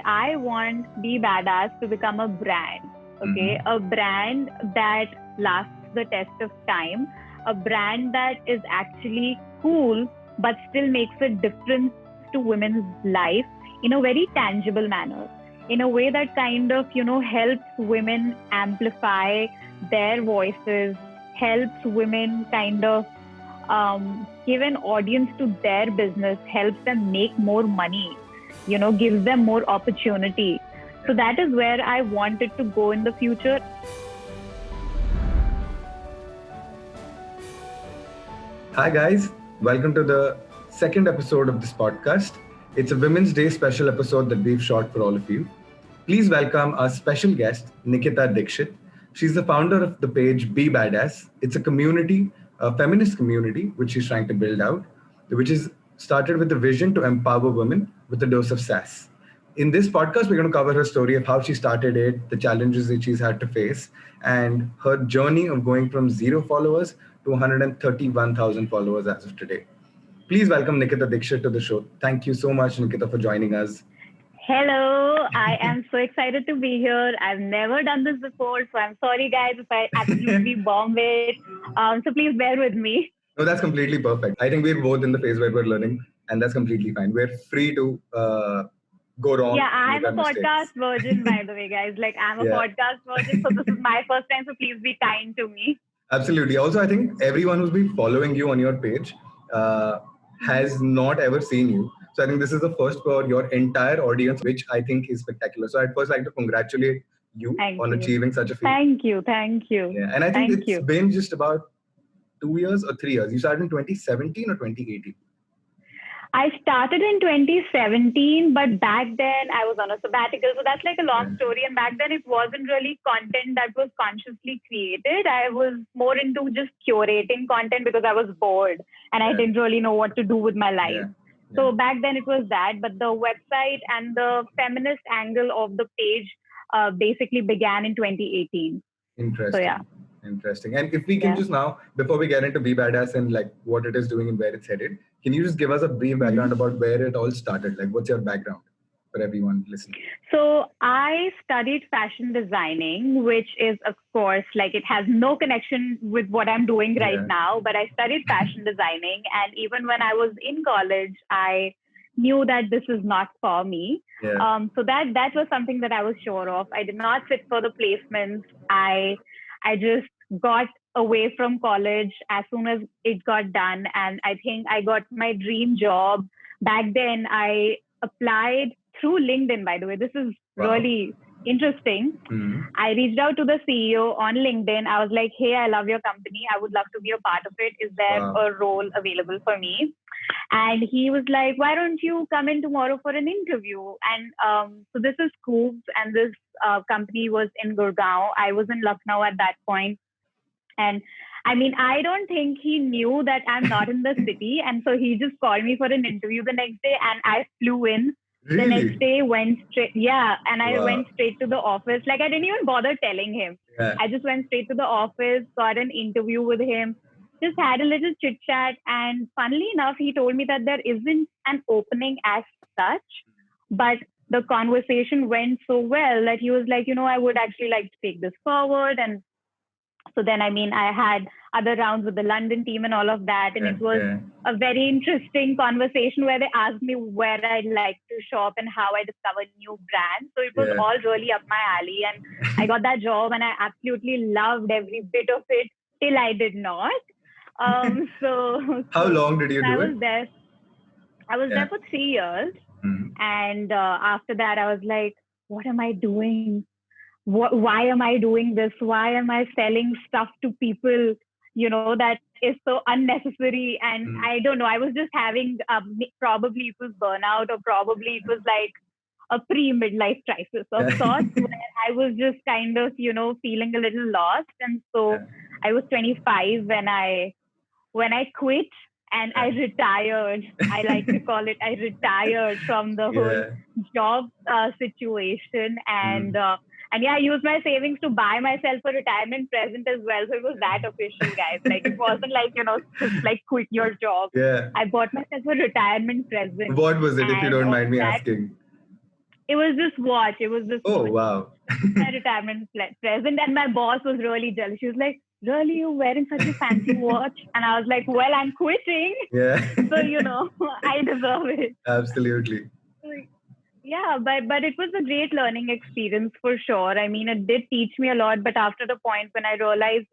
I want Be Badass to become a brand. Okay, Mm-hmm. a brand that lasts the test of time, a brand that is actually cool but still makes a difference to women's life in a very tangible manner, in a way that kind of, helps women amplify their voices, helps women kind of give an audience to their business, helps them make more money, gives them more opportunity. So Yeah. that is where I wanted to go in the future. Hi, guys. Welcome to the second episode of this podcast. It's a Women's Day special episode that we've shot for all of you. Please welcome our special guest, Nikita Dixit. She's the founder of the page Be Badass. It's a community, a feminist community, which she's trying to build out, which is started with the vision to empower women with a dose of sass. In this podcast, we're going to cover her story of how she started it, the challenges that she's had to face, and her journey of going from zero followers to 131,000 followers as of today. Please welcome Nikita Dixit to the show. Thank you so much, Nikita, for joining us. Hello, I am so excited to be here. I've never done this before, so I'm sorry, guys, if I absolutely bomb it. So please bear with me. No, that's completely perfect. I think we're both in the phase where we're learning, and that's completely fine. We're free to go Yeah, wrong, make I'm a our podcast mistakes. virgin, by the way, guys. Like, I'm a Yeah, podcast virgin, so this is my first time, so please be kind to me. absolutely. Also, I think everyone who's been following you on your page uh, Mhm. has not ever seen you. So I think this is the first for your entire audience, which I think is spectacular. So I'd first like to congratulate you Thank on you. achieving such a feat. Thank you. Thank you. Yeah, and I think Thank it's you. been just about 2 years or 3 years. You started in 2017 or 2018. I started in 2017, but back then I was on a sabbatical. So that's like a Yeah. long story. And back then it wasn't really content that was consciously created. I was more into just curating content because I was bored and I Yeah. didn't really know what to do with my Yeah. life. Yeah. So back then it was that. But the website and the feminist angle of the page basically began in 2018. So yeah, Interesting. Interesting. And if we can yeah. just now, before we get into Be Badass and like what it is doing and where it's headed, can you just give us a brief Mhm. background about where it all started? Like, what's your background for everyone listening? So I studied fashion designing, which is, of course, like it has no connection with what I'm doing right Yeah. now. But I studied fashion designing, and even when I was in college, I knew that this is not for me. Yeah. So that was something that I was sure of. I did not sit for the placements. I just got away from college as soon as it got done, and I think I got my dream job. Back then, I applied through LinkedIn, by the way. This is Wow. really interesting. Hmm. I reached out to the CEO on LinkedIn. I was like, hey, I love your company. I would love to be a part of it. Is there Wow. a role available for me? And he was like, why don't you come in tomorrow for an interview? And so this is Scoops, and this company was in Gurgaon. I was in Lucknow at that point. And I mean, I don't think he knew that I'm not in the city. And so he just called me for an interview the next day, and I flew in the next Really? day, went straight. Yeah. And I Wow. went straight to the office. Like, I didn't even bother telling him. Yeah. I just went straight to the office, got an interview with him, just had a little chit chat. And funnily enough, he told me that there isn't an opening as such, but the conversation went so well that he was like, I would actually like to take this forward. And so then, I mean, I had other rounds with the London team and all of that. And Yeah. it was Yeah. a very interesting conversation where they asked me where I'd like to shop and how I discovered new brands. So it was Yeah. all really up my alley. And I got that job and I absolutely loved every bit of it till I did not. So, How so long did you I do was it? there. I was there Yeah. for 3 years. Hmm. And after that, I was like, what am I doing? Why am I doing this? Why am I selling stuff to people, that is so unnecessary? And Hmm. I don't know. I was just having, probably it was burnout, or probably it was like a pre-midlife crisis of Yeah. sorts, where I was just kind of, feeling a little lost. And so Yeah. I was 25 when I quit and I Yeah. retired. I like to call it, I retired from the whole Yeah. job situation. Hmm. And yeah, I used my savings to buy myself a retirement present as well. So it was that official, guys. Like, it wasn't like, just like quit your job. Yeah. I bought myself a retirement present. What was it, if you And don't on mind me that, asking? It was this watch. It was this Oh, watch. wow. My retirement present, and my boss was really jealous. She was like, "Really, you wearing such a fancy watch?" And I was like, "Well, I'm quitting, Yeah. so I deserve it." Absolutely. So, yeah, but it was a great learning experience for sure. I mean, it did teach me a lot, but after the point when I realized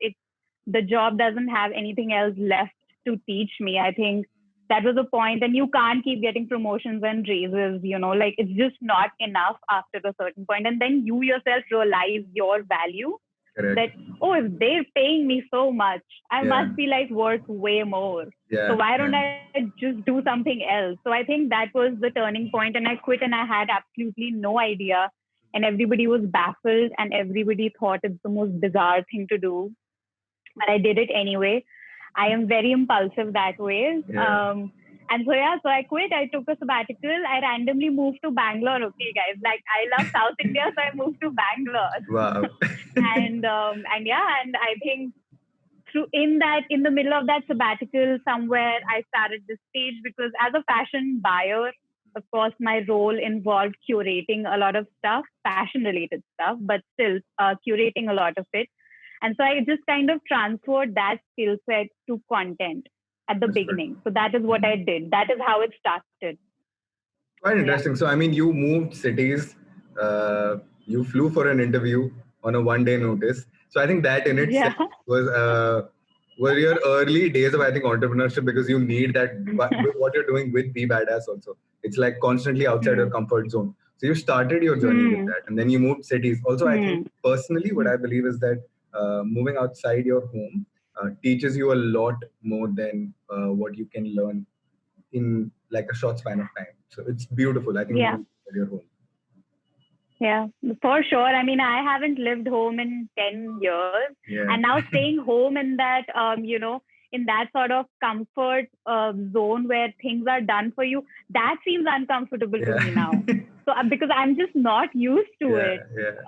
the job doesn't have anything else left to teach me, I think that was a point, and you can't keep getting promotions and raises, like it's just not enough after a certain point. And then you yourself realize your value Correct. that, oh, if they're paying me so much, I Yeah. must be like worth way more. Yeah. So why don't Yeah. I just do something else? So I think that was the turning point, and I quit, and I had absolutely no idea. And everybody was baffled, and everybody thought it's the most bizarre thing to do. But I did it anyway. I am very impulsive that way. Yeah. And so I quit. I took a sabbatical. I randomly moved to Bangalore. Okay, guys, like I love South India, so I moved to Bangalore. Wow. And I think in the middle of that sabbatical somewhere, I started this stage, because as a fashion buyer, of course, my role involved curating a lot of stuff, fashion related stuff, but still curating a lot of it. And so I just kind of transferred that skill set to content at the That's beginning. So that is what I did. That is how it started. Quite interesting. So, I mean, you moved cities, you flew for an interview on a one-day notice. So, I think that in itself Yeah. were your early days of, I think, entrepreneurship, because you need that. What you're doing with Be Badass also, it's like constantly outside your comfort zone. So, you started your journey with that, and then you moved cities. Also, I think personally, what I believe is that moving outside your home teaches you a lot more than what you can learn in like a short span of time. So it's beautiful. I think Yeah. you at your home. Yeah, for sure. I mean, I haven't lived home in 10 years. Yeah. And now staying home in that, in that sort of comfort zone where things are done for you, that seems uncomfortable to me now. So because I'm just not used to it. Yeah.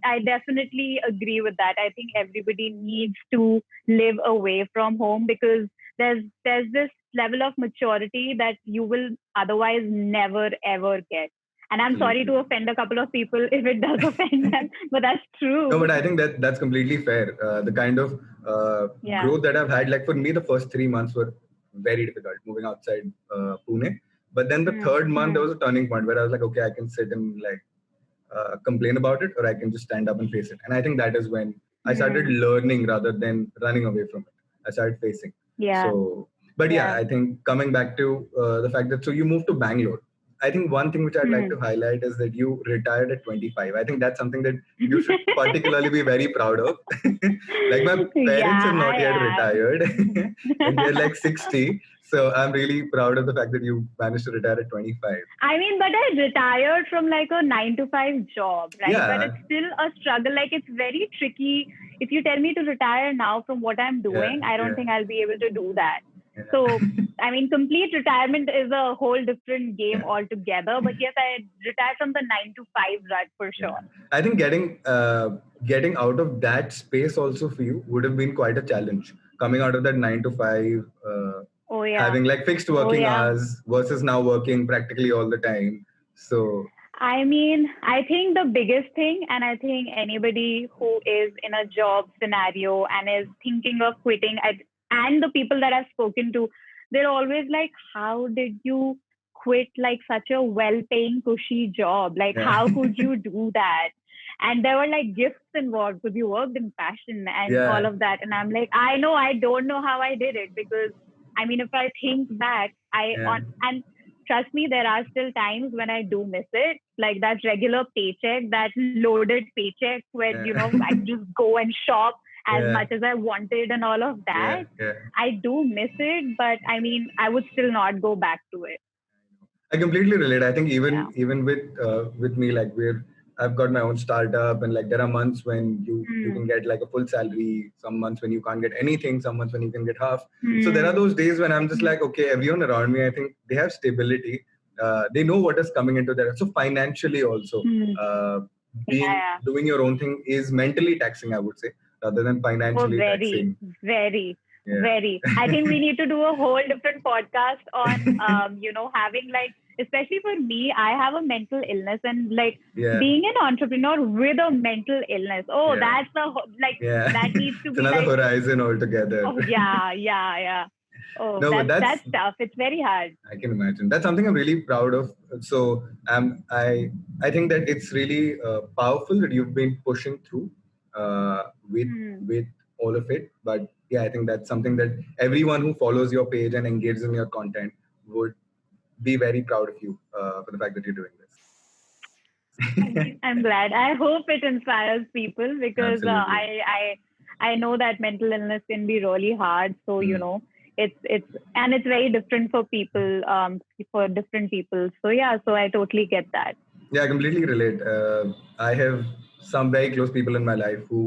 I definitely agree with that. I think everybody needs to live away from home, because there's this level of maturity that you will otherwise never ever get. And I'm sorry to offend a couple of people if it does offend them, but that's true. No, but I think that's completely fair. The kind of growth that I've had, like for me, the first 3 months were very difficult moving outside Pune. But then the third month, there was a turning point where I was like, okay, I can sit and like complain about it, or I can just stand up and face it. And I think that is when I started learning rather than running away from it. I started facing. Yeah. So, but yeah, I think coming back to the fact that, so you moved to Bangalore. I think one thing which I'd like to highlight is that you retired at 25. I think that's something that you should particularly be very proud of. Like my parents are not yet retired and they're like 60. So I'm really proud of the fact that you managed to retire at 25. I mean, but I retired from like a 9-to-5 job, right? Yeah. But it's still a struggle. Like it's very tricky. If you tell me to retire now from what I'm doing, I don't think I'll be able to do that. Yeah. So, I mean, complete retirement is a whole different game altogether. But yes, I retired from the 9-to-5 rut for sure. Yeah. I think getting out of that space also for you would have been quite a challenge. Coming out of that 9-to-5, having like fixed working hours versus now working practically all the time. So, I mean, I think the biggest thing, and I think anybody who is in a job scenario and is thinking of quitting, and the people that I've spoken to, they're always like, how did you quit like such a well-paying, cushy job? Like, how could you do that? And there were like gifts involved because you worked in fashion and all of that. And I'm like, I don't know how I did it, because I mean, if I think back, and trust me, there are still times when I do miss it, like that regular paycheck, that loaded paycheck where, I just go and shop as much as I wanted and all of that. I do miss it, but I mean, I would still not go back to it. I completely relate. I think even with me, like I've got my own startup, and like there are months when you can get like a full salary, some months when you can't get anything, some months when you can get half. So there are those days when I'm just like, okay, everyone around me, I think they have stability. They know what is coming into their, so financially also doing your own thing is mentally taxing, I would say, rather than financially taxing. Very. I think we need to do a whole different podcast on, having like especially for me, I have a mental illness, and like Yeah. being an entrepreneur with a mental illness, Yeah. that's like Yeah. that needs to It's be another like, horizon altogether. oh yeah. Oh, No, but that's tough. It's very hard. I can imagine. That's something I'm really proud of. So I think that it's really powerful that you've been pushing through with Hmm. with all of it. But yeah, I think that's something that everyone who follows your page and engages in your content would be very proud of you for the fact that you're doing this. I'm glad. I hope it inspires people because Absolutely. I know that mental illness can be really hard. So it's and it's very different for people, for different people. So yeah, so I totally get that. Yeah, I completely relate. I have some very close people in my life who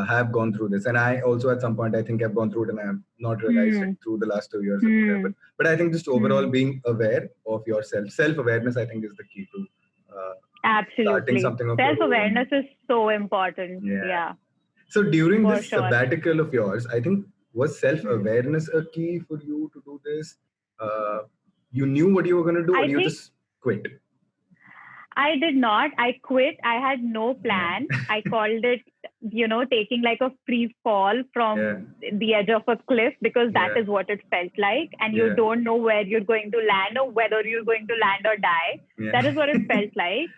have gone through this, and I also at some point I think I've gone through it, and I have not realized it Hmm. through the last 2 years or Hmm. whatever. But I think just Hmm. overall being aware of yourself, self-awareness, I think is the key to starting Absolutely. something of your own. Self-awareness is so important. Yeah. Yeah, So during for this sure. sabbatical of yours, I think was Hmm. self-awareness a key for you to do this? You knew what you were going to do, or I you think just quit? I did not. I quit. I had no Yeah. plan. I called it, taking like a free fall Yeah. from the edge of a cliff because that Yeah. is what it felt like. And you Yeah. don't know where you're going to land or whether you're going to land or die. Yeah. That is what it felt like.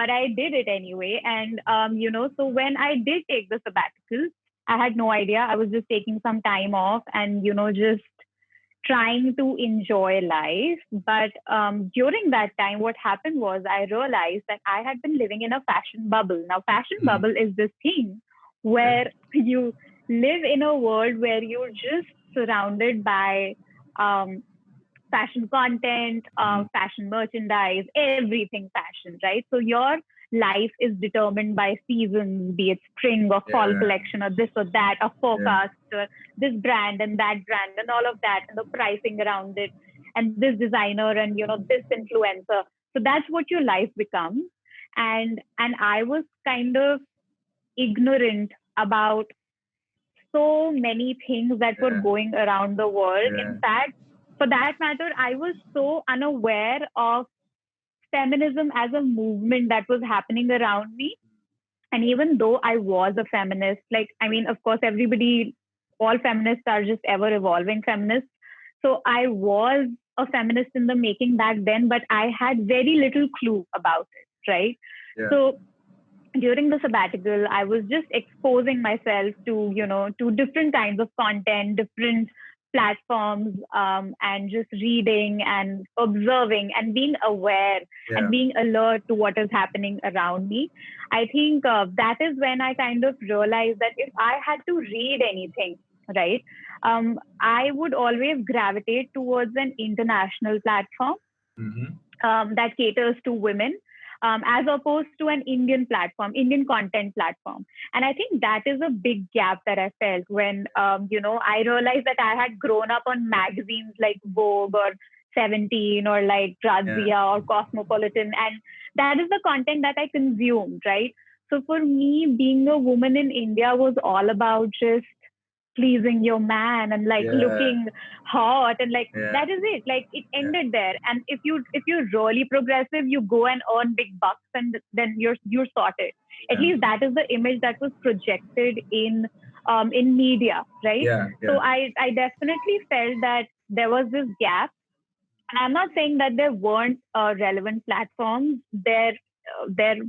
But I did it anyway. And, so when I did take the sabbatical, I had no idea. I was just taking some time off and, just trying to enjoy life. But during that time, what happened was I realized that I had been living in a fashion bubble. Now, fashion Hmm. bubble is this thing where you live in a world where you're just surrounded by fashion content, fashion merchandise, everything fashion, right? So your life is determined by seasons, be it spring or fall Yeah. collection or this or that, a Yeah. forecast, this brand and that brand and all of that, and the pricing around it, and this designer and this influencer. So that's what your life becomes. And I was kind of ignorant about so many things that were Yeah. going around the world. Yeah. In fact, for that matter, I was so unaware of feminism as a movement that was happening around me. And even though I was a feminist, like, I mean, of course, all feminists are just ever evolving feminists. So I was a feminist in the making back then, but I had very little clue about it, right? Yeah. So during the sabbatical, I was just exposing myself to, to different kinds of content, different platforms, and just reading and observing and being aware and being alert to what is happening around me. I think that is when I kind of realized that if I had to read anything, right, I would always gravitate towards an international platform that caters to women, as opposed to an Indian platform, Indian content platform. And I think that is a big gap that I felt when, I realized that I had grown up on magazines like Vogue or 17 or like Grazia or Cosmopolitan. And that is the content that I consumed, right? So for me, being a woman in India was all about just pleasing your man and like looking hot and like that is it, like it ended there. And if you're really progressive, you go and earn big bucks and then you're sorted. At least that is the image that was projected in media, right? So I definitely felt that there was this gap. And I'm not saying that there weren't relevant platforms. There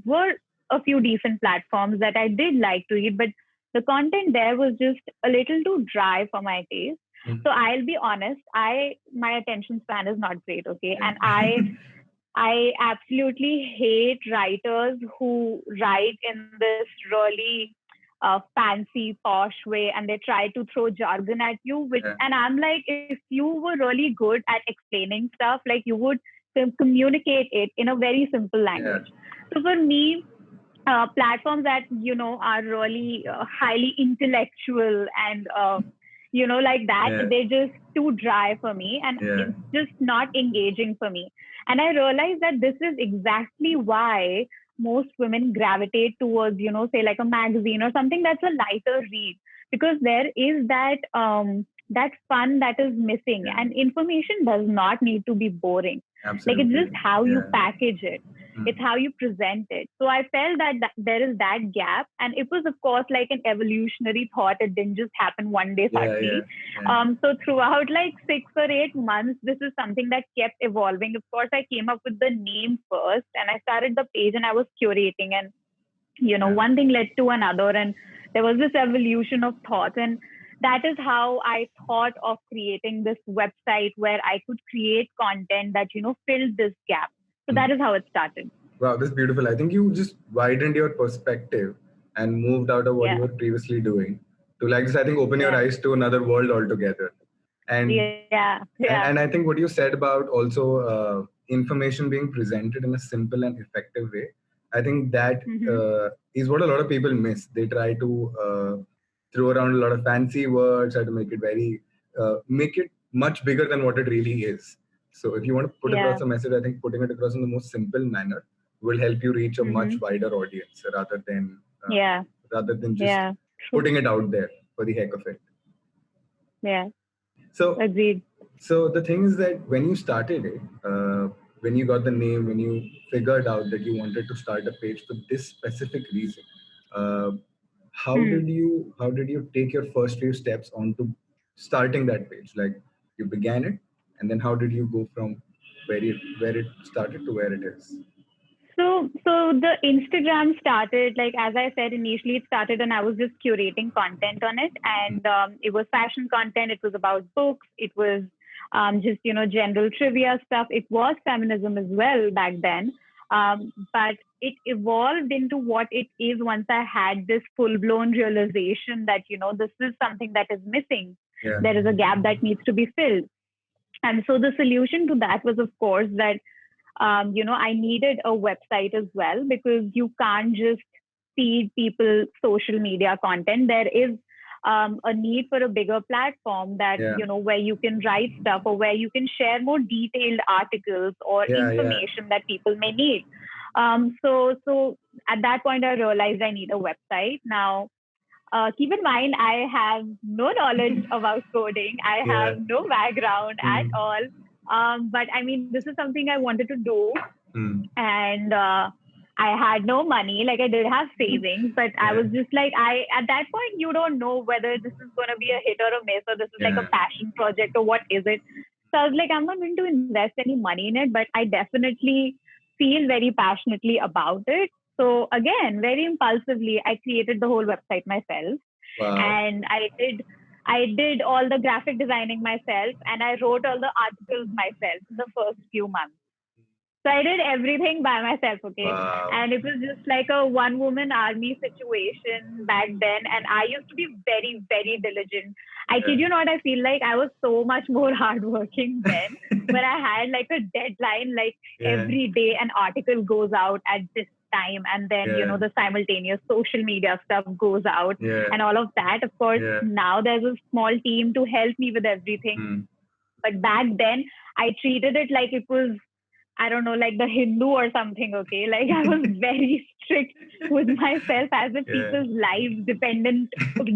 were a few decent platforms that I did like to read, but the content there was just a little too dry for my taste. So I'll be honest, my attention span is not great, okay? And I absolutely hate writers who write in this really fancy, posh way, and they try to throw jargon at you. And I'm like, if you were really good at explaining stuff, like you would communicate it in a very simple language. So for me, platforms that are really highly intellectual and like that, they're just too dry for me, and it's just not engaging for me. And I realized that this is exactly why most women gravitate towards say like a magazine or something that's a lighter read, because there is that fun that is missing. And information does not need to be boring. Like it's Absolutely. just how you Yeah. package it. It's how you present it. So I felt that there is that gap. And it was, of course, like an evolutionary thought. It didn't just happen one day Yeah. suddenly. Yeah. So throughout like 6 or 8 months, this is something that kept evolving. Of course, I came up with the name first and I started the page and I was curating. And, one thing led to another. And there was this evolution of thoughts. And that is how I thought of creating this website where I could create content that, filled this gap. So that is how it started. Wow, that's beautiful. I think you just widened your perspective and moved out of what you Yeah. were previously doing to like just, I think, open your Yeah. eyes to another world altogether. And Yeah. Yeah. and I think what you said about also information being presented in a simple and effective way, I think that Mm-hmm. is what a lot of people miss. They try to throw around a lot of fancy words, try to make it much bigger than what it really is. So if you want to put Yeah. across a message, I think putting it across in the most simple manner will help you reach a Mm-hmm. much wider audience Yeah. rather than just Yeah. True. putting it out there for the heck of it. Yeah. So Agreed. So the thing is that when you started it, when you got the name, when you figured out that you wanted to start a page for this specific reason, uh, Hmm. how did you take your first few steps onto starting that page? Like you began it, and then how did you go from where it started to where it is? So the Instagram started, like, as I said, initially it started and I was just curating content on it. And it was fashion content. It was about books. It was just, general trivia stuff. It was feminism as well back then. But it evolved into what it is once I had this full blown realization that, this is something that is missing. Yeah, There is a gap that needs to be filled. And so the solution to that was, of course, that I needed a website as well, because you can't just feed people social media content. There is a need for a bigger platform that, yeah, where you can write stuff or where you can share more detailed articles or yeah. information that people may need. So at that point, I realized I need a website. Now, keep in mind, I have no knowledge about coding. I Yeah. have no background at Mm. all. But I mean, this is something I wanted to do. Mm. And I had no money. Like, I did have savings, but I Yeah. was just like, at that point, you don't know whether this is going to be a hit or a miss, or this is like a Yeah. passion project, or what is it. So I was like, I'm not going to invest any money in it, but I definitely feel very passionately about it. So again, very impulsively, I created the whole website myself. Wow. And I did all the graphic designing myself, and I wrote all the articles myself in the first few months. So I did everything by myself, okay? Wow. And it was just like a one woman army situation back then. And I used to be very, very diligent. I kid you not, I feel like I was so much more hardworking then, where I had like a deadline, like Yeah. every day an article goes out at this time. And then, Yeah. the simultaneous social media stuff goes out Yeah. and all of that. Of course, Yeah. now there's a small team to help me with everything. Mm. But back then, I treated it like it was, I don't know, like the Hindu or something, okay? Like, I was very strict with myself, as if Yeah. people's lives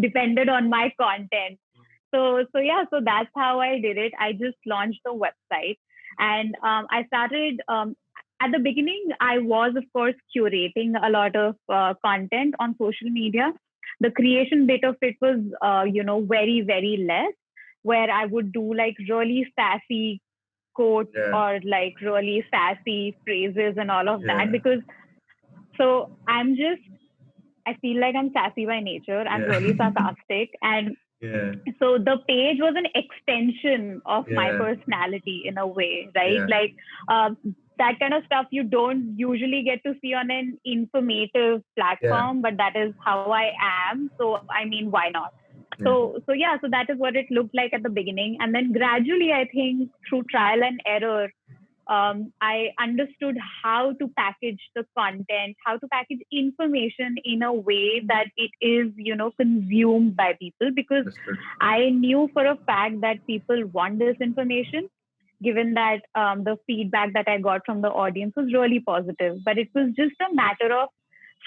depended on my content. So yeah, so that's how I did it. I just launched the website, and I started. At the beginning, I was, of course, curating a lot of content on social media. The creation bit of it was, very, very less, where I would do like really sassy quotes Yeah. or like really sassy phrases and all of Yeah. that. Because so I feel like I'm sassy by nature. I'm Yeah. really sarcastic. And Yeah. so the page was an extension of my Yeah. personality in a way, right? Yeah. Like, that kind of stuff you don't usually get to see on an informative platform, but that is how I am. So, I mean, why not? Yeah. So that is what it looked like at the beginning. And then gradually, I think through trial and error, I understood how to package the content, how to package information in a way that it is, consumed by people. Because Understood. I knew for a fact that people want this information, given that the feedback that I got from the audience was really positive. But it was just a matter of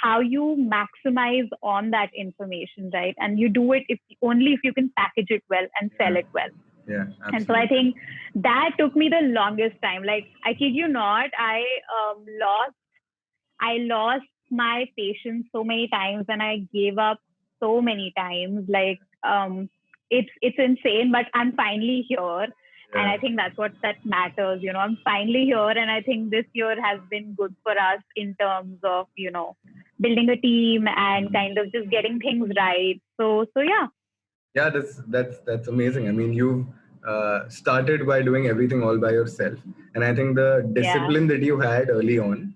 how you maximize on that information, right? And you do it only if you can package it well and sell Yeah. it well. Yeah, And so I absolutely. think that took me the longest time. Like, I kid you not, I lost my patience so many times, and I gave up so many times. Like, it's insane, but I'm finally here. And Yeah. I think that's what that matters. I'm finally here. And I think this year has been good for us in terms of, building a team and Mhm. kind of just getting things right. So yeah. Yeah, that's amazing. I mean, you started by doing everything all by yourself, and I think the Yeah. discipline that you had early on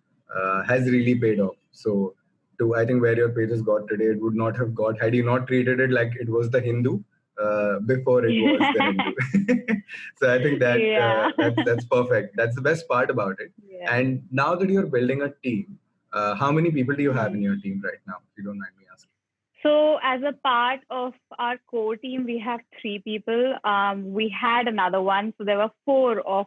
has really paid off. So, to I think where your pages got today, it would not have got had you not treated it like it was the Hindu before it was the Hindu. So I think that Yeah. that's perfect. That's the best part about it. Yeah. And now that you're building a team, how many people do you have Hmm. in your team right now? If you don't mind me asking. So, as a part of our core team, we have three people. We had another one, so there were four of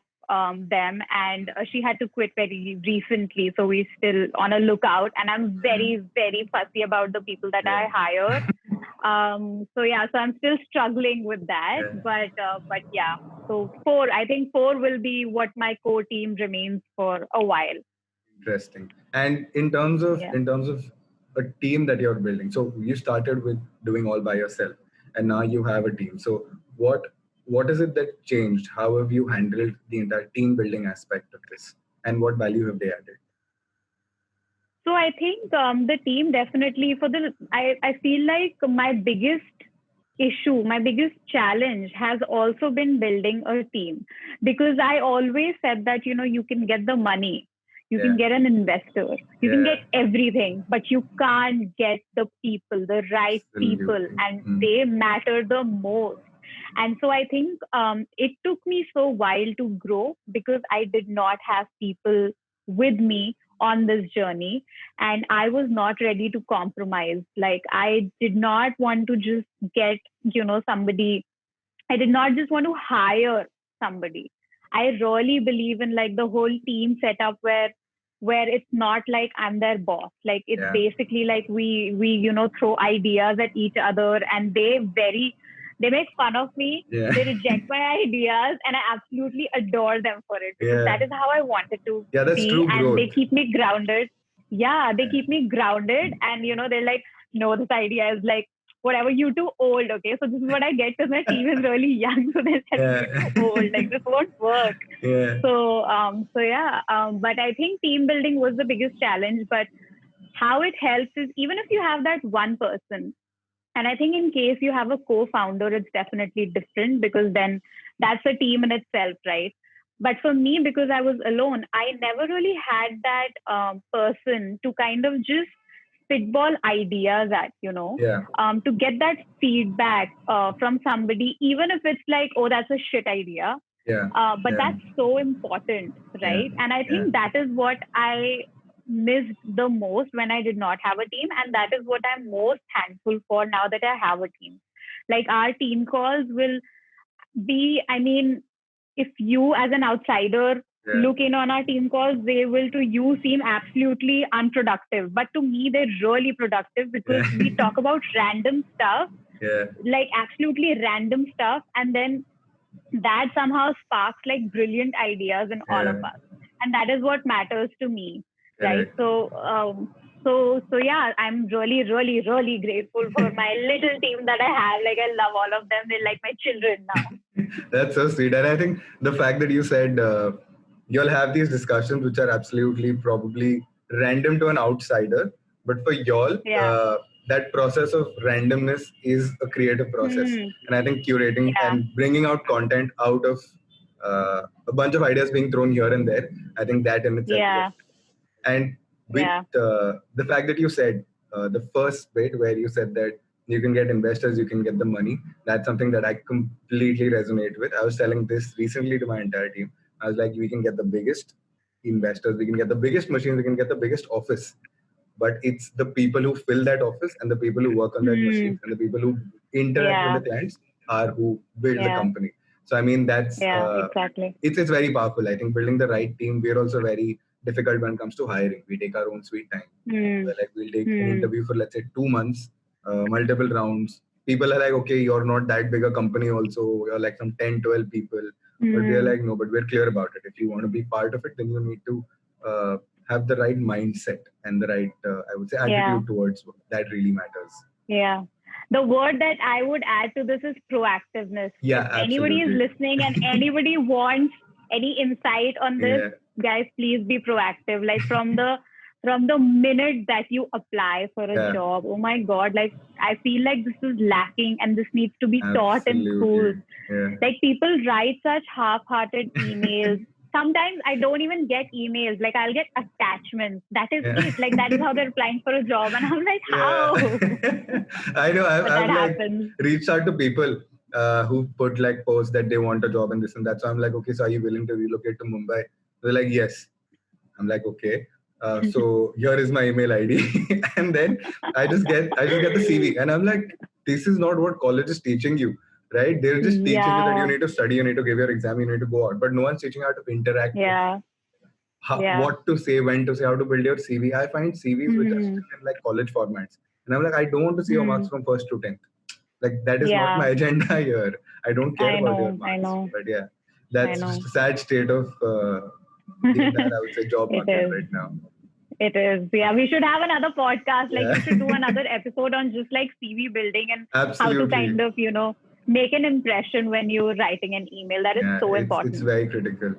them, and she had to quit very recently. So we're still on a lookout, and I'm Mm. very, very fussy about the people that Yeah. I hire. So yeah, so I'm still struggling with that, Yeah. but yeah. So four, I think four will be what my core team remains for a while. Interesting. And in terms of a team that you're building, so you started with doing all by yourself, and now you have a team. So what is it that changed? How have you handled the entire team building aspect of this, and what value have they added? So I think the team definitely I feel like my biggest issue, my biggest challenge has also been building a team, because I always said that, you can get the money, you Yeah. can get an investor, you can get Yeah. everything, but you can't get the people, the right people, Absolutely. and Mm. they matter the most. And so I think it took me so while to grow, because I did not have people with me on this journey, and I was not ready to compromise. Like, I did not want to just get, somebody. I did not just want to hire somebody. I really believe in, like, the whole team setup where it's not like I'm their boss. Like, it's Yeah. basically like we throw ideas at each other, and they make fun of me. Yeah. They reject my ideas, and I absolutely adore them for it, because Yeah. that is how I wanted to Yeah. That's be, true and they growth. keep me grounded. Yeah, they Yeah. keep me grounded, and they're like, no, this idea is like, whatever, you too old, okay? So this is what I get, because my team is really young. So they said, you Yeah. too old, like, this won't work. Yeah. So yeah, but I think team building was the biggest challenge. But how it helps is, even if you have that one person, and I think in case you have a co-founder, it's definitely different, because then that's a team in itself, right? But for me, because I was alone, I never really had that person to kind of just spitball ideas at, Yeah. to get that feedback from somebody, even if it's like, oh, that's a shit idea. Yeah. But Yeah. that's so important, Yeah. right? And I Yeah. think that is what I missed the most when I did not have a team. And that is what I'm most thankful for now that I have a team. Like, our team calls will be, I mean, if you as an outsider Yeah. look in on our team calls, they will to you seem absolutely unproductive. But to me, they're really productive, because Yeah. we talk about random stuff, Yeah. like absolutely random stuff. And then that somehow sparks like brilliant ideas in all of Yeah. us. And that is what matters to me, right? Correct. So yeah, I'm really, really, really grateful for my little team that I have. Like, I love all of them. They're like my children now. That's so sweet. And I think the fact that you said you'll have these discussions, which are absolutely probably random to an outsider, but for y'all, Yeah. that process of randomness is a creative process. Hmm. And I think curating Yeah. and bringing out content out of a bunch of ideas being thrown here and there, I think that in itself is a Yeah. and with Yeah. the fact that you said the first bit where you said that you can get investors, you can get the money, that's something that I completely resonate with. I was telling this recently to my entire team. I was like, we can get the biggest investors, we can get the biggest machines, we can get the biggest office. But it's the people who fill that office and the people who work on that Hmm. machines and the people who interact with Yeah. the clients are who build the Yeah. company. So I mean, that's Yeah. Exactly. it's very powerful. I think building the right team. We're also very difficult when it comes to hiring. We take our own sweet time. Hmm. We're like we'll take an Hmm. interview for let's say 2 months, multiple rounds. people are like, okay, you're not that big a company also. You're like some 10, 12 people. But we're like, no, but we're clear about it. If you want to be part of it, then you need to have the right mindset and the right, I would say, attitude towards work. That really matters. Yeah. The word that I would add to this is proactiveness. Yeah, if anybody is listening and anybody wants any insight on this, guys, please be proactive. Like from the minute that you apply for a job, oh my God, like I feel like this is lacking and this needs to be taught in schools. Like people write such half-hearted emails. Sometimes I don't even get emails. Like I'll get attachments. That is it. Like that is how they're applying for a job. And I'm like, how? I know. I've like happens. reached out to people who put like posts that they want a job and this and that. So I'm like, okay, so are you willing to relocate to Mumbai? They're like, yes. I'm like, okay. So here is my email ID. And then I just get the CV. And I'm like, this is not what college is teaching you. Right? They're just teaching you that you need to study, you need to give your exam, you need to go out. But no one's teaching you how to interact. What to say, when to say, how to build your CV. I find CVs which are still in like college formats. And I'm like, I don't want to see your marks from 1st to 10th. Like that is not my agenda here. I don't care about your marks. But yeah, that's just a sad state of that, I would say, job market right now. It is. Yeah, we should have another podcast. Like we should do another episode on just like CV building and how to kind of, make an impression when you're writing an email. That is so important. It's very critical.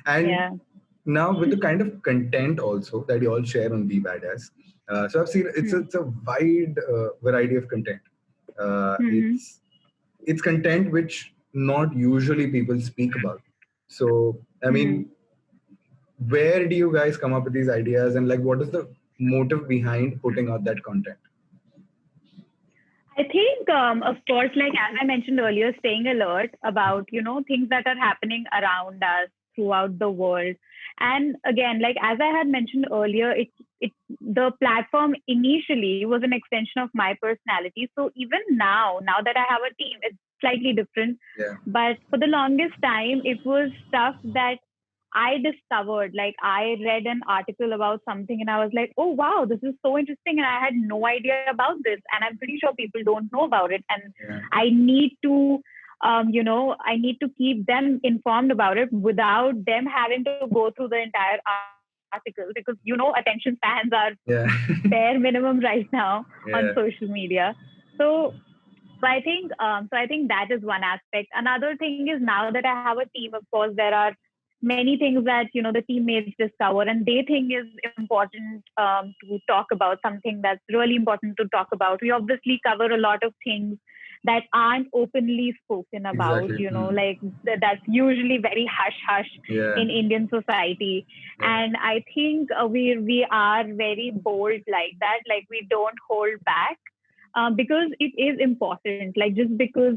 And now with the kind of content also that you all share on Be Badass. So I've seen it's a wide variety of content. It's content which not usually people speak about. So, I mean, where do you guys come up with these ideas and like what is the motive behind putting out that content? I think, of course, like as I mentioned earlier, staying alert about, things that are happening around us throughout the world. And again, like as I had mentioned earlier, the platform initially was an extension of my personality. So even now that I have a team, it's slightly different. But for the longest time, it was stuff that I discovered. Like I read an article about something and I was like, oh, wow, this is so interesting. And I had no idea about this. And I'm pretty sure people don't know about it. And I need to, I need to keep them informed about it without them having to go through the entire article because, attention spans are bare minimum right now on social media. So I think that is one aspect. Another thing is now that I have a team, of course, there are many things that, the teammates discover and they think is important to talk about, something that's really important to talk about. We obviously cover a lot of things that aren't openly spoken about, like that's usually very hush-hush in Indian society. And I think we are very bold like that, like we don't hold back because it is important. Like just because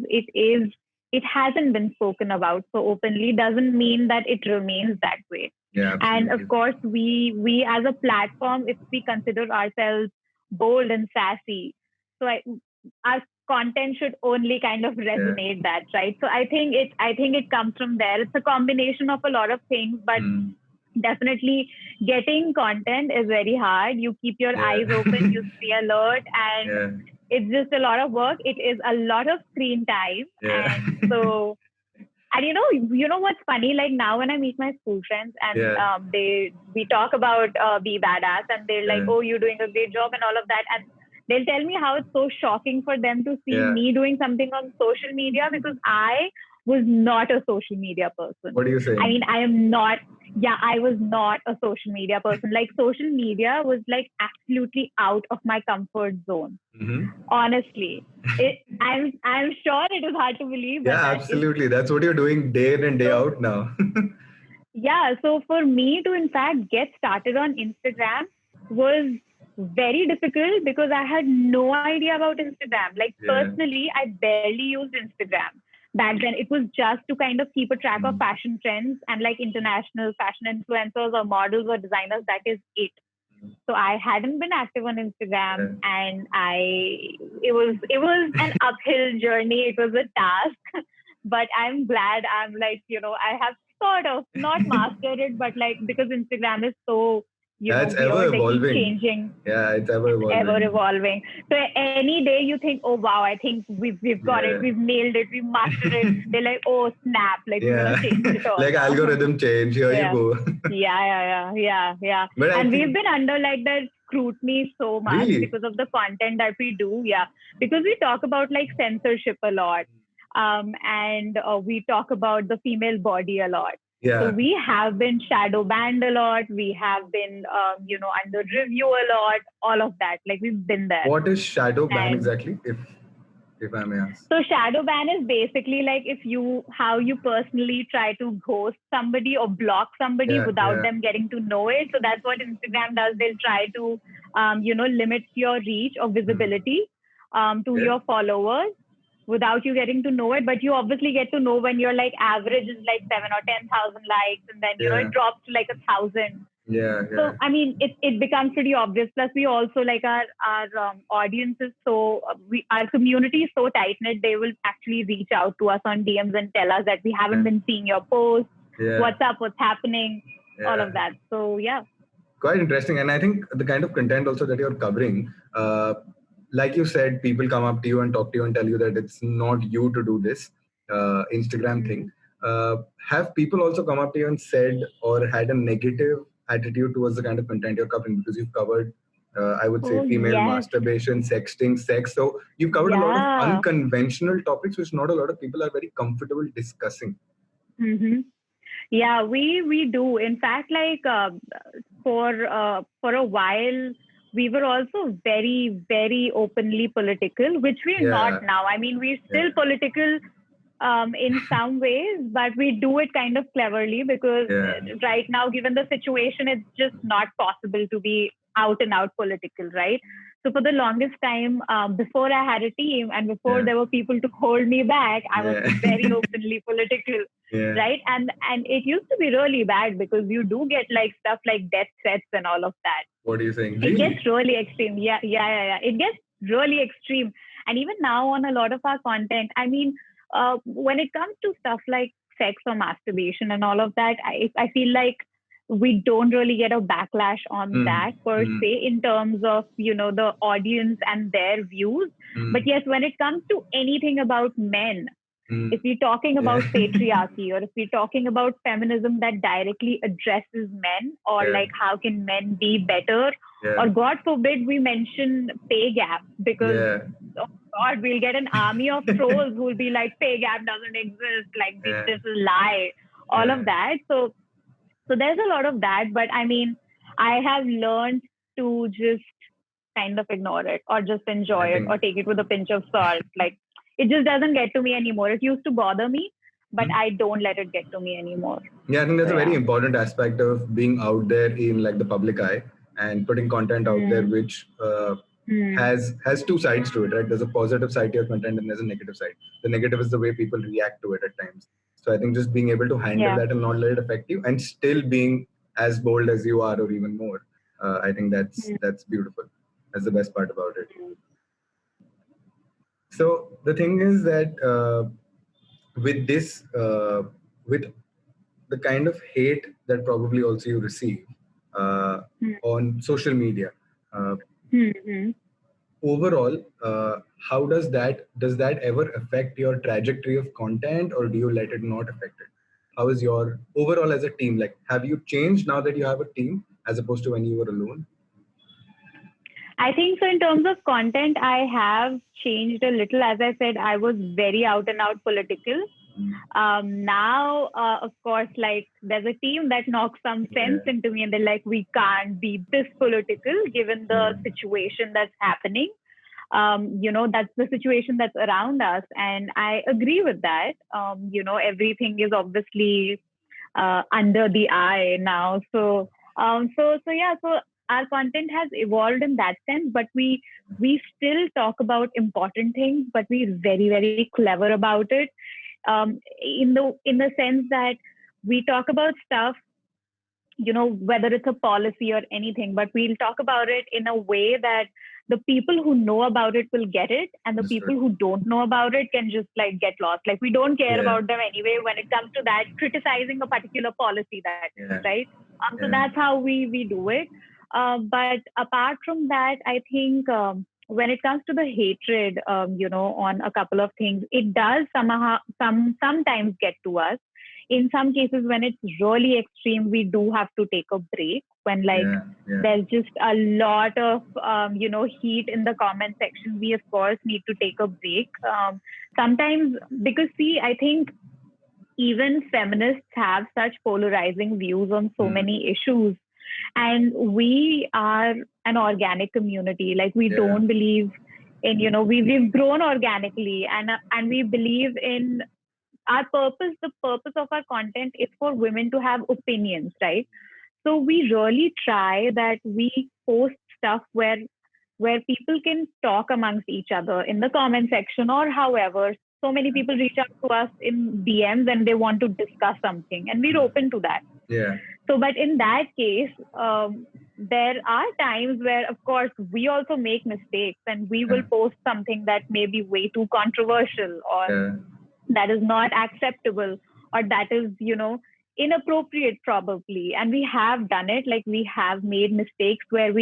it hasn't been spoken about so openly doesn't mean that it remains that way. And of course, we as a platform, if we consider ourselves bold and sassy, so our content should only kind of resonate that, right? So I think it comes from there. It's a combination of a lot of things, but definitely getting content is very hard. You keep your eyes open, you stay alert, and it's just a lot of work. It is a lot of screen time. And so, and you know what's funny? Like now when I meet my school friends and we talk about Be Badass and they're like, oh, you're doing a great job and all of that. And they'll tell me how it's so shocking for them to see me doing something on social media because I was not a social media person. What do you say? I mean, I was not a social media person. Like social media was like absolutely out of my comfort zone. Honestly, I'm sure it is hard to believe. Yeah, absolutely. That's what you're doing day in and day out now. So for me to in fact get started on Instagram was very difficult because I had no idea about Instagram. Like personally, I barely used Instagram. Back then, it was just to kind of keep a track of fashion trends and like international fashion influencers or models or designers. That is it. So I hadn't been active on Instagram, and it was an uphill journey. It was a task, but I'm glad I have sort of not mastered it, but like because Instagram is so That's ever weird. They keep evolving. changing. Yeah, it's ever evolving. Ever evolving. So any day you think, oh wow, I think we've got it, we've nailed it, we've mastered it. They're like, oh snap, like we're gonna change it all. Like now. algorithm change. Here you go. Yeah. But And we've been under like that scrutiny so much Really? because of the content that we do. Yeah, because we talk about like censorship a lot, and we talk about the female body a lot. Yeah. So we have been shadow banned a lot. We have been, under review a lot. All of that, like we've been there. What is shadow ban exactly, if I may ask? So shadow ban is basically like how you personally try to ghost somebody or block somebody without them getting to know it. So that's what Instagram does. They'll try to, limit your reach or visibility to your followers without you getting to know it. But you obviously get to know when your like average is like 7 or 10,000 likes, and then it drops to like 1,000. So I mean, it becomes pretty obvious. Plus, we also like our audience is so our community is so tight knit. They will actually reach out to us on DMs and tell us that we haven't been seeing your posts. What's up? What's happening? All of that. So yeah. Quite interesting. And I think the kind of content also that you're covering, like you said, people come up to you and talk to you and tell you that it's not you to do this Instagram thing. Have people also come up to you and said or had a negative attitude towards the kind of content you're covering? Because you've covered, I would say, female masturbation, sexting, sex. So you've covered a lot of unconventional topics which not a lot of people are very comfortable discussing. Mm-hmm. Yeah, we do. In fact, like for a while, we were also very, very openly political, which we're not now. I mean, we're still political in some ways, but we do it kind of cleverly because right now, given the situation, it's just not possible to be out and out political, right? So for the longest time, before I had a team and before there were people to hold me back, I was very openly political, right? And it used to be really bad because you do get like stuff like death threats and all of that. What are you saying? It gets really extreme. Yeah. It gets really extreme. And even now on a lot of our content, I mean, when it comes to stuff like sex or masturbation and all of that, I feel like we don't really get a backlash on that per se in terms of, the audience and their views. But yes, when it comes to anything about men, if we're talking about patriarchy or if we're talking about feminism that directly addresses men or like how can men be better or God forbid we mention pay gap because oh God, we'll get an army of trolls who will be like pay gap doesn't exist, like this is a lie, all of that. So there's a lot of that, but I mean, I have learned to just kind of ignore it or just enjoy it or take it with a pinch of salt. Like it just doesn't get to me anymore. It used to bother me, but I don't let it get to me anymore. Yeah, I think that's a very important aspect of being out there in like the public eye and putting content out there, which has two sides to it, right? There's a positive side to your content and there's a negative side. The negative is the way people react to it at times. So I think just being able to handle that and not let it affect you and still being as bold as you are or even more, I think that's beautiful. That's the best part about it. So the thing is that with this, with the kind of hate that probably also you receive on social media, overall, how does that ever affect your trajectory of content, or do you let it not affect it? How is your overall as a team? Like, have you changed now that you have a team as opposed to when you were alone? I think so. In terms of content, I have changed a little. As I said, I was very out and out political. Now, of course, like there's a team that knocks some sense into me and they're like, we can't be this political given the situation that's happening. That's the situation that's around us. And I agree with that. Everything is obviously under the eye now. So our content has evolved in that sense, but we still talk about important things, but we're very, very clever about it. In the sense that we talk about stuff, whether it's a policy or anything, but we'll talk about it in a way that the people who know about it will get it, and the people who don't know about it can just like get lost. Like we don't care about them anyway when it comes to that, criticizing a particular policy right? So that's how we do it. But apart from that, I think when it comes to the hatred, on a couple of things, it does sometimes get to us. In some cases, when it's really extreme, we do have to take a break. When there's just a lot of heat in the comment section, we of course need to take a break. Sometimes, because see, I think even feminists have such polarizing views on so many issues, and we are an organic community. Like, we don't believe in, we've grown organically, and we believe in our purpose. The purpose of our content is for women to have opinions, right? So we really try that we post stuff where people can talk amongst each other in the comment section, or however. So many people reach out to us in DMs and they want to discuss something, and we're open to that. Yeah. So, but in that case, there are times where, of course, we also make mistakes, and we will post something that may be way too controversial, or that is not acceptable, or that is, inappropriate probably. And we have done it. Like, we have made mistakes where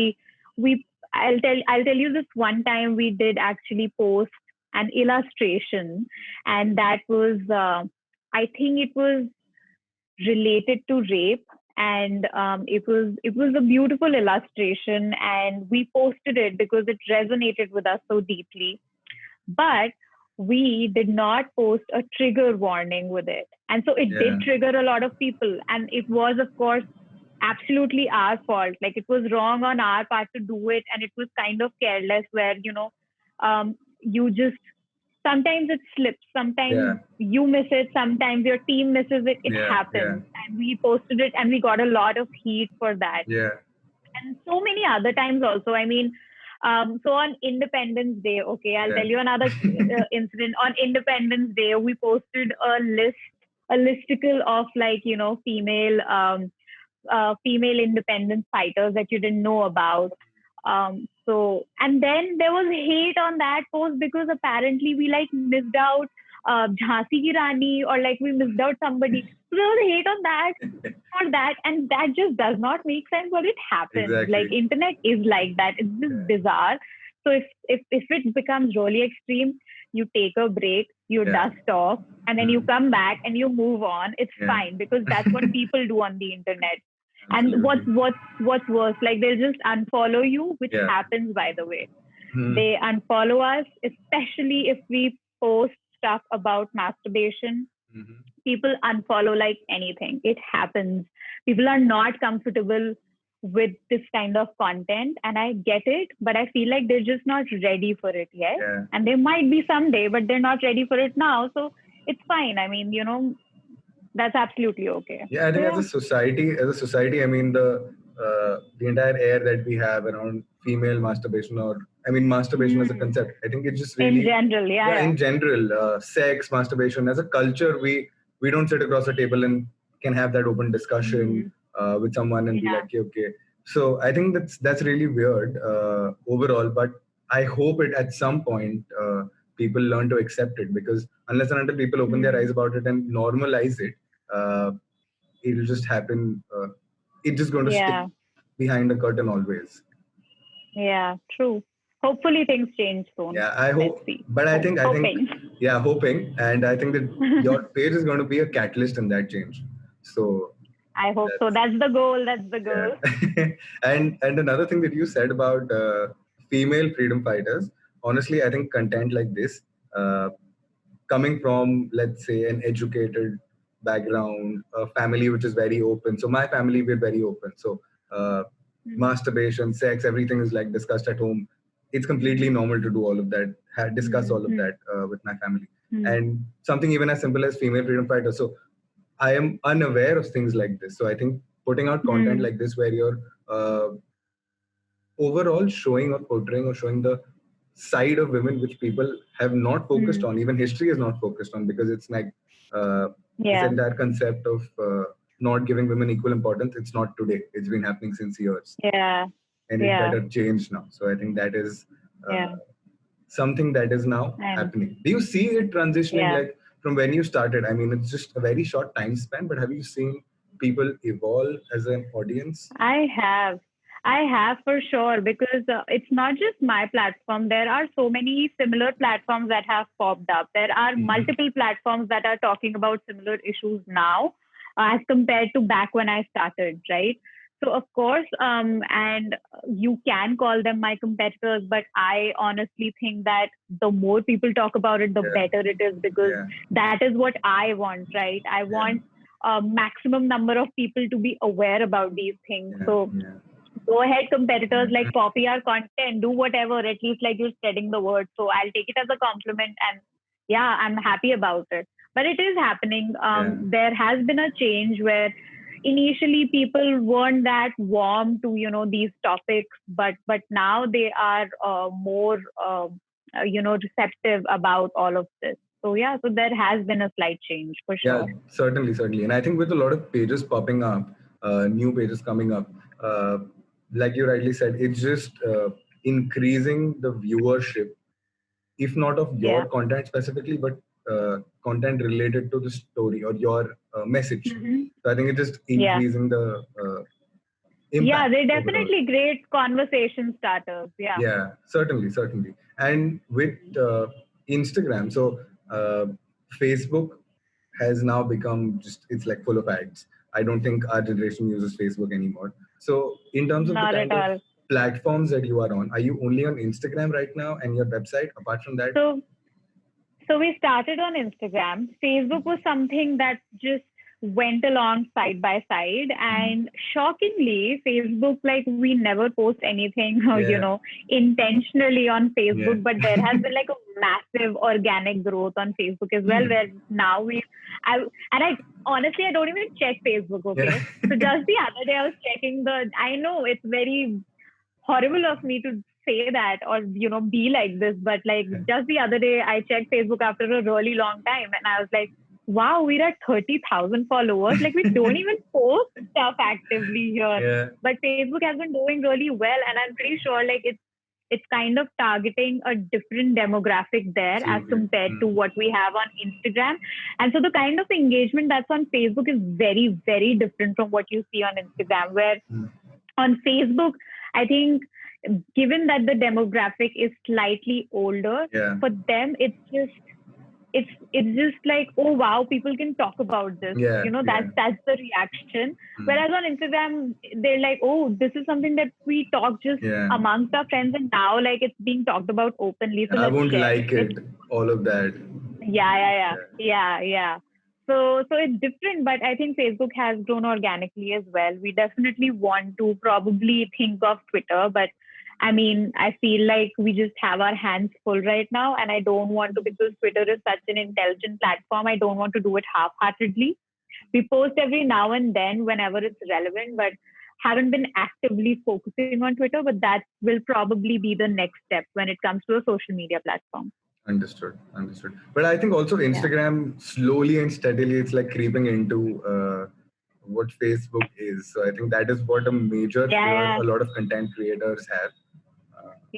I'll tell you this one time we did actually post an illustration, and that was, I think it was related to rape, and it was a beautiful illustration, and we posted it because it resonated with us so deeply. But we did not post a trigger warning with it, and so it did trigger a lot of people, and it was, of course, absolutely our fault. Like, it was wrong on our part to do it, and it was kind of careless, where you just, sometimes it slips, sometimes you miss it, sometimes your team misses it. It happens. And we posted it, and we got a lot of heat for that. And so many other times also. I mean, so on Independence Day, okay, I'll tell you another incident. On Independence Day, we posted a listicle of, like, female independence fighters that you didn't know about. So, and then there was hate on that post because apparently we, like, missed out Jhansi Ki Rani, or like we missed out somebody. So there was hate on that for that, and that just does not make sense, but it happens. Exactly. Like, internet is like that. It's just bizarre. So if it becomes really extreme, you take a break, you dust off, and then you come back and you move on. It's fine, because that's what people do on the internet. And what's worse, like, they'll just unfollow you, which happens, by the way. They unfollow us, especially if we post stuff about masturbation. People unfollow like anything. It happens. People are not comfortable with this kind of content, and I get it, but I feel like they're just not ready for it yet. And they might be someday, but they're not ready for it now. So it's fine. I mean, that's absolutely okay. Yeah, I think as a society, I mean, the entire air that we have around female masturbation, or I mean, masturbation as a concept, I think it's just really, in general, in general, sex, masturbation as a culture, we don't sit across a table and can have that open discussion with someone and be like, okay. So I think that's really weird overall, but I hope it at some point people learn to accept it, because unless and until people open their eyes about it and normalize it, it'll just happen. It's just going to stick behind the curtain always. Yeah, true. Hopefully things change soon. Yeah, I hope. But I think, hoping, and I think that your page is going to be a catalyst in that change. So I hope so. That's the goal. That's the goal. Yeah. and another thing that you said about female freedom fighters. Honestly, I think content like this, coming from, let's say, an educated background, a family which is very open. So my family, we're very open. So masturbation, sex, everything is like discussed at home. It's completely normal to do all of that, discuss all of that with my family. And something even as simple as female freedom fighters. So I am unaware of things like this. So I think putting out content like this, where you're overall showing or portraying or showing the side of women which people have not focused on, even history is not focused on, because it's like this entire concept of not giving women equal importance. It's not today. It's been happening since years. And it better change now. So I think that is something that is now happening. Do you see it transitioning like from when you started? I mean, it's just a very short time span, but have you seen people evolve as an audience? I have. I have for sure, because it's not just my platform. There are so many similar platforms that have popped up. There are multiple platforms that are talking about similar issues now, as compared to back when I started, right? So, of course, and you can call them my competitors, but I honestly think that the more people talk about it, the better it is, because that is what I want, right? I want a maximum number of people to be aware about these things. So go ahead, competitors, like copy our content, do whatever, at least like you're spreading the word. So I'll take it as a compliment, and yeah, I'm happy about it. But it is happening. There has been a change where initially people weren't that warm to, these topics, but now they are more, receptive about all of this. So yeah, so there has been a slight change for sure. Yeah, certainly. And I think with a lot of pages popping up, new pages coming up, like you rightly said, it's just increasing the viewership, if not of your content specifically, but content related to the story or your message. So I think it's just increasing the impact. Yeah, they're definitely great conversation starters. Yeah, certainly. And with Instagram, so Facebook has now become it's like full of ads. I don't think our generation uses Facebook anymore. So in terms of the kind of platforms that you are on, are you only on Instagram right now and your website apart from that? So we started on Instagram. Facebook was something that just went along side by side, and shockingly, Facebook, like, we never post anything, intentionally on Facebook, but there has been like a massive organic growth on Facebook as well, where now I honestly, I don't even check Facebook, okay? So just the other day I was checking I know it's very horrible of me to say that, or be like this, but like just the other day I checked Facebook after a really long time, and I was like, wow, we're at 30,000 followers. Like, we don't even post stuff actively here. But Facebook has been doing really well, and I'm pretty sure like it's kind of targeting a different demographic there as compared to what we have on Instagram. And so the kind of engagement that's on Facebook is very, very different from what you see on Instagram, where on Facebook, I think, given that the demographic is slightly older, for them it's just like, oh wow, people can talk about this. That's the reaction. Whereas on Instagram, they're like, oh, this is something that we talk just amongst our friends, and now like it's being talked about openly. So I won't like it, all of that. Yeah. So it's different, but I think Facebook has grown organically as well. We definitely want to probably think of Twitter, but I mean, I feel like we just have our hands full right now, and I don't want to, because Twitter is such an intelligent platform. I don't want to do it half-heartedly. We post every now and then whenever it's relevant, but haven't been actively focusing on Twitter, but that will probably be the next step when it comes to a social media platform. Understood. But I think also Instagram, slowly and steadily, it's like creeping into what Facebook is. So I think that is what a major fear a lot of content creators have.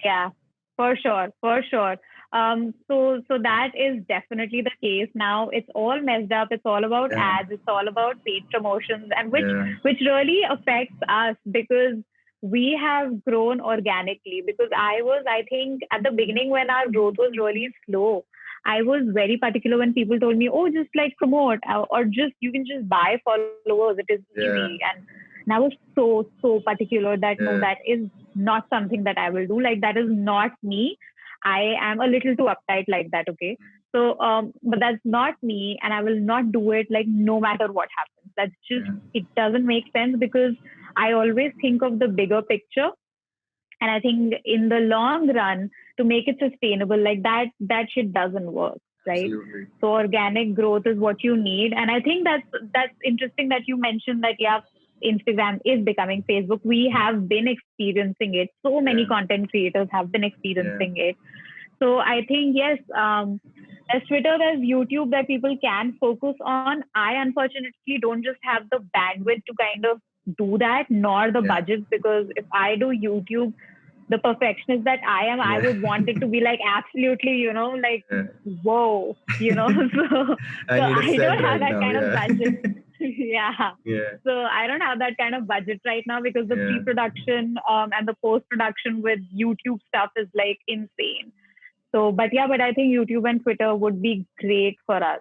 Yeah, for sure. So that is definitely the case now. It's all messed up. It's all about ads. It's all about paid promotions, and which really affects us, because we have grown organically. Because I think at the beginning, when our growth was really slow, I was very particular when people told me, oh, just like promote, or just you can just buy followers. It is easy. And I was so particular that no, that is not something that I will do. Like, that is not me. I am a little too uptight like that. Okay. So, but that's not me, and I will not do it, like, no matter what happens. That's just, it doesn't make sense, because I always think of the bigger picture. And I think in the long run, to make it sustainable, like that shit doesn't work, right? Absolutely. So organic growth is what you need. And I think that's interesting that you mentioned that, Instagram is becoming Facebook. We have been experiencing it. So many content creators have been experiencing it. So I think, yes, as Twitter, there's YouTube that people can focus on. I unfortunately don't just have the bandwidth to kind of do that, nor the budgets, because if I do YouTube, the perfectionist that I am, I would want it to be like absolutely, like, whoa, so I don't have that kind of budget. Yeah. Yeah. So I don't have that kind of budget right now because the Yeah. pre-production and the post-production with YouTube stuff is like insane. So, but I think YouTube and Twitter would be great for us.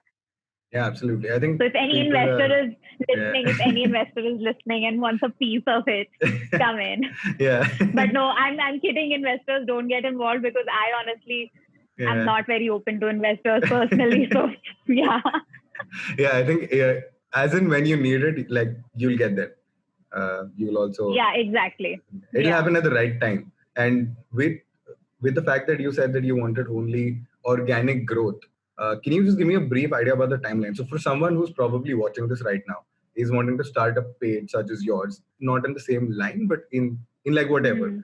Yeah, absolutely. I think So if any people investor are, is listening, if any investor is listening and wants a piece of it, come in. Yeah. But no, I'm kidding. Investors don't get involved because I honestly Yeah. I'm not very open to investors personally. So yeah. Yeah, I think as in when you need it, like you'll get there. You'll also Yeah, exactly. it'll Yeah. happen at the right time. And with the fact that you said that you wanted only organic growth, can you just give me a brief idea about the timeline? So for someone who's probably watching this right now, is wanting to start a page such as yours, not in the same line, but in like whatever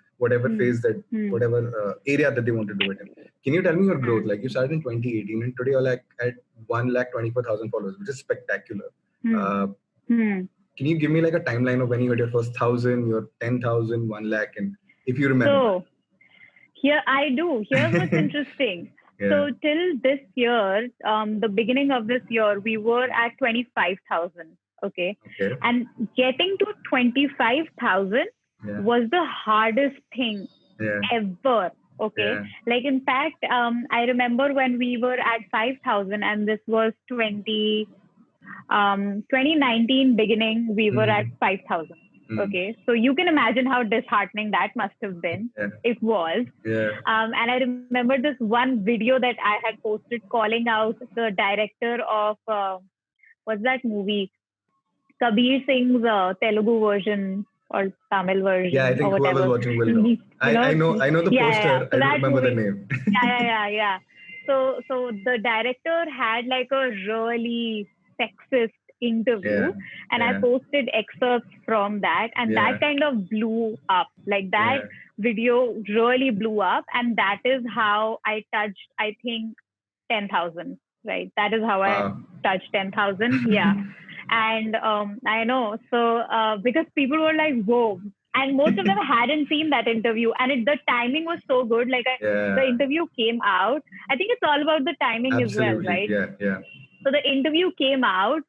phase that whatever area that they want to do it in. Can you tell me your growth? Like you started in 2018 and today you're like at 1,24,000 followers, which is spectacular. Can you give me like a timeline of when you got your first 1,000, your 10,000, 1 lakh, and if you remember? So here I do. Here's what's interesting. Yeah. So till this year, the beginning of this year, we were at 25,000. Okay. And getting to 25,000 was the hardest thing ever. Okay. Like in fact, I remember when we were at 5,000 and this was 2019 beginning, we were at 5,000. Okay. So you can imagine how disheartening that must have been. It was. And I remember this one video that I had posted calling out the director of, what's that movie? Kabir Singh's Telugu version or Tamil version. Yeah, I think or whatever. Whoever's watching will know. I know the poster. Yeah. So I don't remember the name. Yeah. So the director had like a really sexist interview and I posted excerpts from that and that kind of blew up. Like that video really blew up and that is how I touched, I think, 10,000, right? That is how I touched 10,000. Yeah. And I know. So because people were like, whoa. And most of them hadn't seen that interview. And the timing was so good. Like the interview came out. I think it's all about the timing as well, right? Yeah. So the interview came out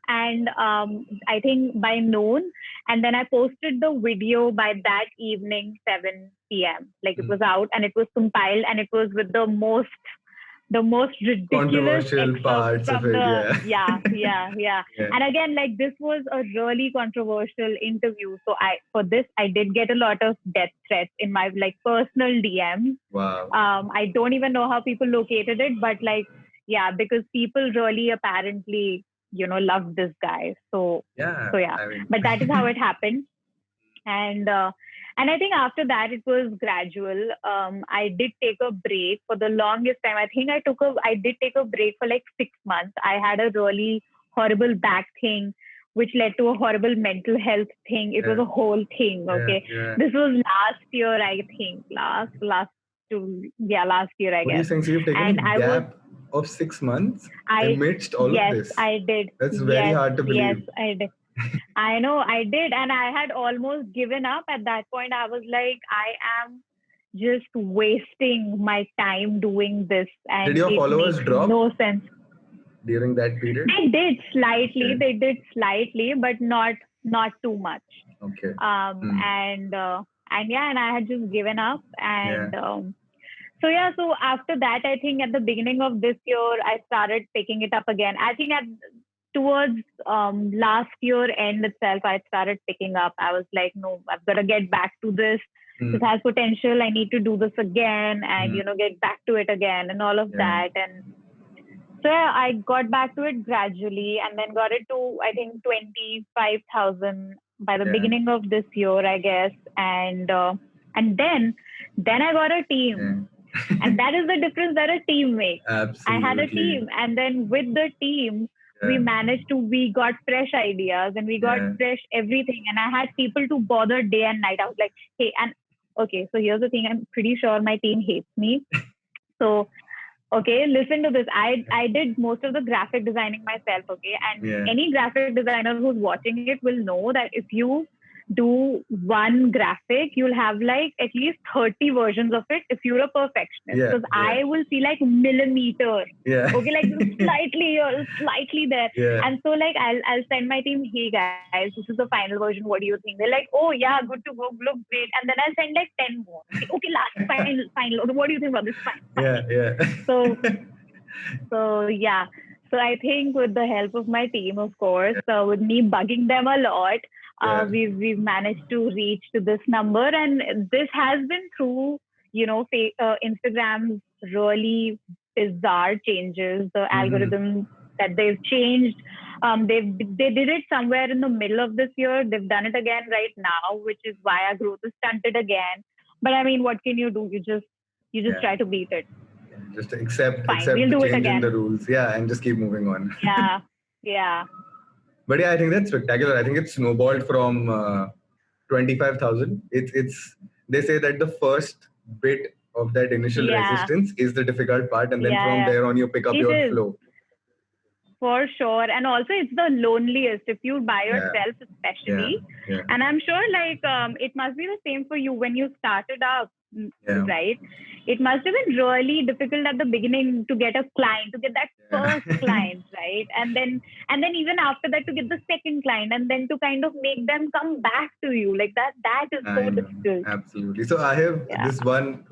and I think by noon. And then I posted the video by that evening, 7 p.m. Like it was out and it was compiled and it was with the most ridiculous controversial parts of it. Yeah. And again, like this was a really controversial interview. So for this, I did get a lot of death threats in my like personal DMs. Wow. I don't even know how people located it, but like, yeah, because people really apparently, loved this guy. So yeah. I mean... But that is how it happened. And I think after that, it was gradual. I did take a break for the longest time. I think I did take a break for like 6 months. I had a really horrible back thing, which led to a horrible mental health thing. It was a whole thing. Okay. This was last year, I think. Last year, I guess. What do you think? So you've taken a gap of 6 months amidst all of this? Yes, I did. That's very hard to believe. Yes, I did. I know I did. And I had almost given up at that point. I was like, I am just wasting my time doing this. And did your followers drop? No sense. During that period? They did slightly. They did slightly, but not too much. Okay. And I had just given up. And so after that, I think at the beginning of this year, I started picking it up again. I think towards last year end itself, I started picking up. I was like, no, I've got to get back to this. This has potential. I need to do this again and, get back to it again and all of that. And so I got back to it gradually and then got it to, I think, 25,000 by the beginning of this year, I guess. And then I got a team. And that is the difference that a team makes. Absolutely. I had a team. And then with the team, we got fresh ideas and we got fresh everything. And I had people to bother day and night. I was like, hey, okay, so here's the thing. I'm pretty sure my team hates me. So, okay, listen to this. I did most of the graphic designing myself, okay? And any graphic designer who's watching it will know that if you do one graphic, you'll have like at least 30 versions of it if you're a perfectionist. Because I will see like millimeter. Yeah. Okay, like slightly or slightly there. Yeah. And so like I'll send my team, hey guys, this is the final version. What do you think? They're like, oh yeah, good to go, look great. And then I'll send like 10 more. Okay, last final. What do you think about this? Fine. Yeah. So yeah. So I think with the help of my team, of course, with me bugging them a lot, we've managed to reach to this number, and this has been through Instagram's really bizarre changes, the algorithm that they've changed. They did it somewhere in the middle of this year. They've done it again right now, which is why our growth is stunted again. But I mean, what can you do? You just try to beat it. Just accept we'll the change in the rules, and just keep moving on. Yeah. But I think that's spectacular. I think it's snowballed from 25,000. It's they say that the first bit of that initial resistance is the difficult part, and then from there on you pick up your flow. For sure. And also it's the loneliest if you by yourself, especially. And I'm sure like it must be the same for you when you started up, right? It must have been really difficult at the beginning to get a client, to get that first client, right? And then even after that to get the second client, and then to kind of make them come back to you. Like that is so difficult. Absolutely. So I have this one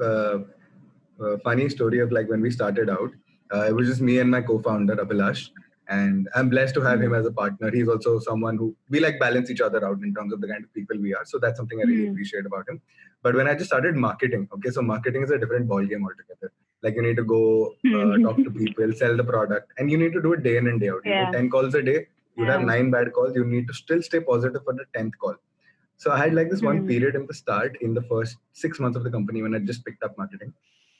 funny story of like when we started out. It was just me and my co-founder Abhilash. And I'm blessed to have him as a partner. He's also someone who we like balance each other out in terms of the kind of people we are. So that's something I really appreciate about him. But when I just started marketing, so marketing is a different ballgame altogether. Like you need to go talk to people, sell the product, and you need to do it day in and day out. You know, 10 calls a day, you have 9 bad calls. You need to still stay positive for the 10th call. So I had like this one period in the start, in the first 6 months of the company when I just picked up marketing.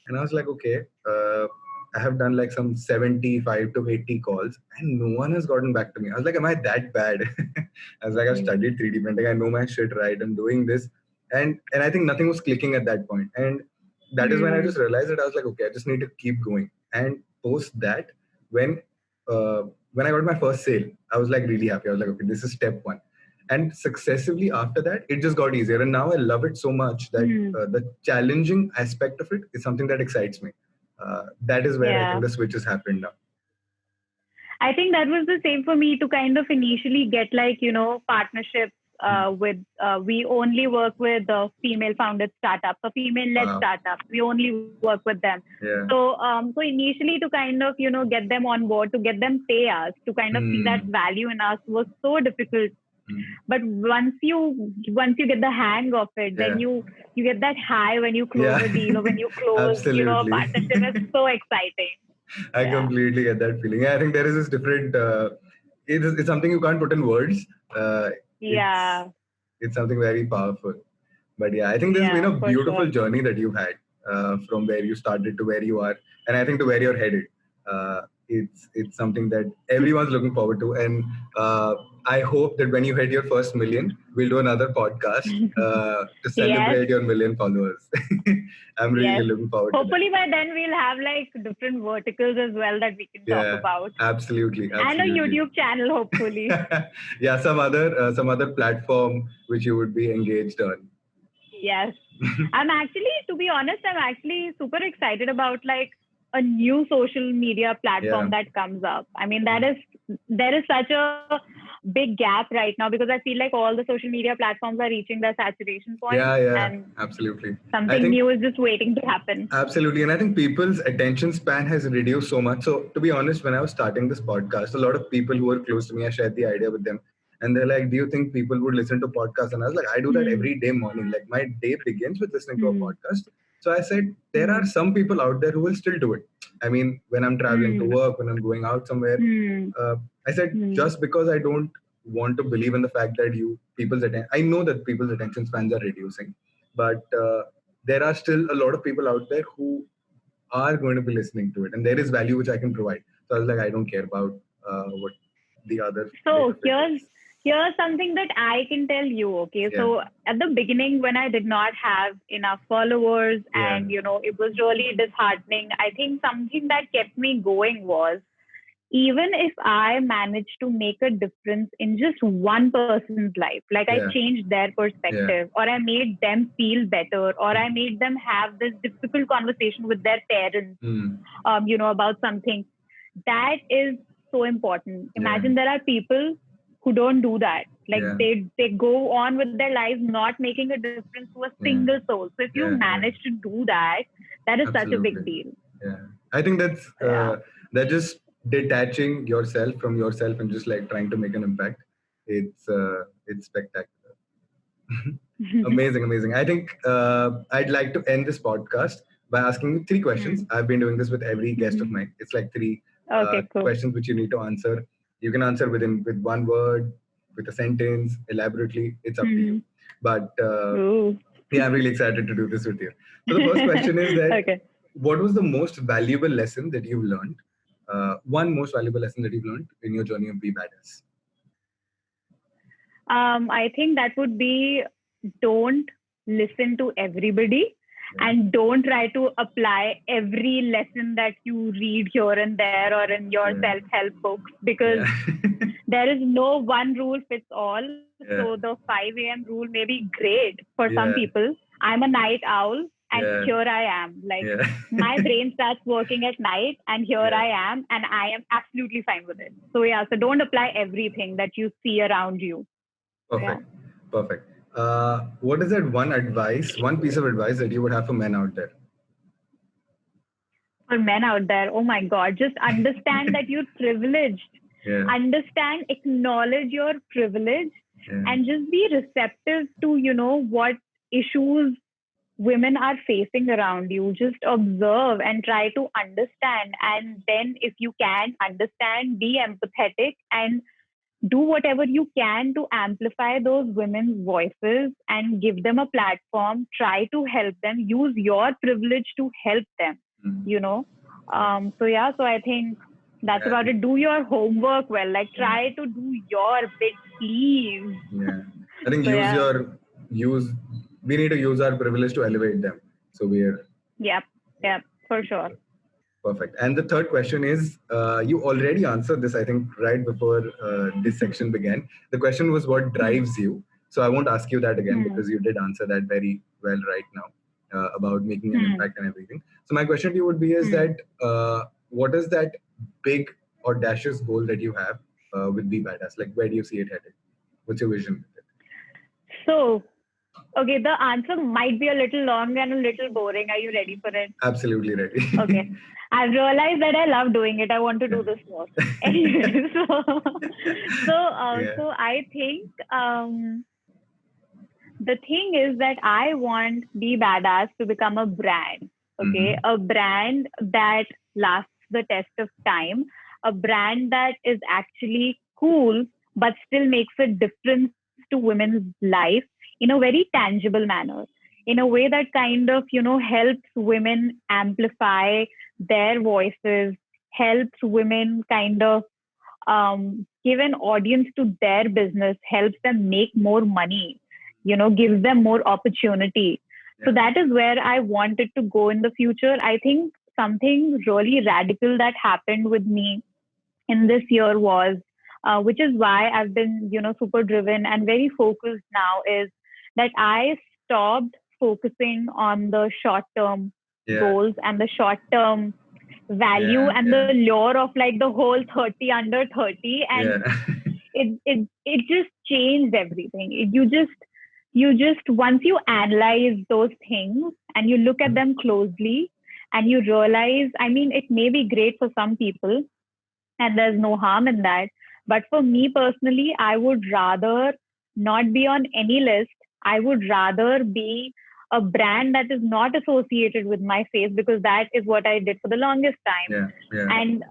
And I was like, okay, I have done like some 75 to 80 calls and no one has gotten back to me. I was like, am I that bad? I was like, I've studied 3D printing. I know my shit right. I'm doing this. And I think nothing was clicking at that point. And that is when I just realized that I was like, okay, I just need to keep going. And post that, when I got my first sale, I was like really happy. I was like, okay, this is step one. And successively after that, it just got easier. And now I love it so much that the challenging aspect of it is something that excites me. That is where I think the switch has happened now. I think that was the same for me to kind of initially get like, partnerships with, we only work with female founded startups or female led startups. We only work with them. So initially to kind of, get them on board, to get them pay us, to kind of see that value in us was so difficult. But once you get the hang of it, then you get that high when you close a deal or when you close, a partnership. Is so exciting. I completely get that feeling. I think there is this different. It's something you can't put in words. It's something very powerful. But I think this has been a beautiful journey that you've had from where you started to where you are, and I think to where you're headed. It's something that everyone's looking forward to, and I hope that when you hit your first million, we'll do another podcast to celebrate your million followers. I'm really looking forward to Hopefully by then we'll have like different verticals as well that we can talk about. Absolutely. And a YouTube channel, hopefully. Some other platform which you would be engaged on. Yes. I'm actually, to be honest, super excited about like a new social media platform that comes up. I mean, there is such a big gap right now because I feel like all the social media platforms are reaching their saturation point. And absolutely. Something new is just waiting to happen. Absolutely. And I think people's attention span has reduced so much. So to be honest, when I was starting this podcast, a lot of people who were close to me, I shared the idea with them. And they're like, do you think people would listen to podcasts? And I was like, I do that every day morning. Like my day begins with listening to a podcast. So I said, there are some people out there who will still do it. I mean, when I'm traveling to work, when I'm going out somewhere, I said, just because I don't want to believe in the fact that I know that people's attention spans are reducing, but there are still a lot of people out there who are going to be listening to it. And there is value which I can provide. So I was like, I don't care about what the other. So here's something that I can tell you, okay? So at the beginning, when I did not have enough followers and, it was really disheartening, I think something that kept me going was even if I manage to make a difference in just one person's life, like I Yeah. changed their perspective, or I made them feel better, or I made them have this difficult conversation with their parents, about something, that is so important. Imagine there are people who don't do that. Like Yeah. they go on with their lives not making a difference to a single soul. So if you manage to do that, that is such a big Absolutely. deal. Yeah. I think that's Yeah. just detaching yourself from yourself and just like trying to make an impact. It's spectacular. Amazing. I think I'd like to end this podcast by asking you three questions. I've been doing this with every guest of mine. It's like three Okay, cool. questions which you need to answer. You can answer with one word, with a sentence, elaborately. It's up to you. But yeah, I'm really excited to do this with you. So the first question is that Okay. what was the most valuable lesson that you've learned? One most valuable lesson that you've learned in your journey of Be Badass. I think that would be, don't listen to everybody, and don't try to apply every lesson that you read here and there or in your self-help books, because there is no one rule fits all. So the 5 a.m. rule may be great for some people. I'm a night owl, and here I am. Like my brain starts working at night, and here I am, and I am absolutely fine with it. So so don't apply everything that you see around you. Perfect. What is that one piece of advice that you would have for men out there? For men out there, oh my God, just understand that you're privileged. Understand, acknowledge your privilege, and just be receptive to, what issues women are facing around you. Just observe and try to understand. And then if you can understand, be empathetic and do whatever you can to amplify those women's voices and give them a platform. Try to help them. Use your privilege to help them, So I think that's about it. Do your homework well. Like try to do your bit, please. Yeah. I think we need to use our privilege to elevate them. So we're... Yep, for sure. Perfect. And the third question is, you already answered this, I think, right before this section began. The question was, what drives you? So I won't ask you that again because you did answer that very well right now about making an impact and everything. So my question to you would be is that, what is that big audacious goal that you have with Be Badass? Like, where do you see it headed? What's your vision with it? So, okay, the answer might be a little long and a little boring. Are you ready for it? Absolutely ready. Okay. I've realized that I love doing it. I want to do this more. Anyway, so I think the thing is that I want Be Badass to become a brand. Okay, a brand that lasts the test of time, a brand that is actually cool but still makes a difference to women's life in a very tangible manner, in a way that kind of, helps women amplify their voices, helps women kind of give an audience to their business, helps them make more money, gives them more opportunity. So that is where I wanted to go in the future. I think something really radical that happened with me in this year was, which is why I've been, super driven and very focused now, is that I stopped focusing on the short-term goals and the short-term value and the lure of like the whole 30 under 30. And it just changed everything. You just, once you analyze those things and you look at them closely and you realize, I mean, it may be great for some people and there's no harm in that. But for me personally, I would rather not be on any list. I would rather be a brand that is not associated with my face, because that is what I did for the longest time. And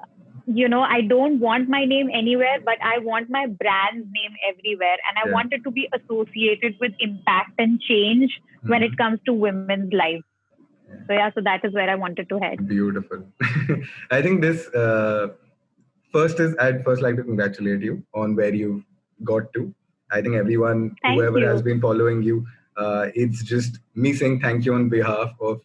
I don't want my name anywhere, but I want my brand's name everywhere. And I want it to be associated with impact and change when it comes to women's lives. So that is where I wanted to head. Beautiful. I think this, I'd first like to congratulate you on where you got to. I think everyone, whoever has been following you, it's just me saying thank you on behalf of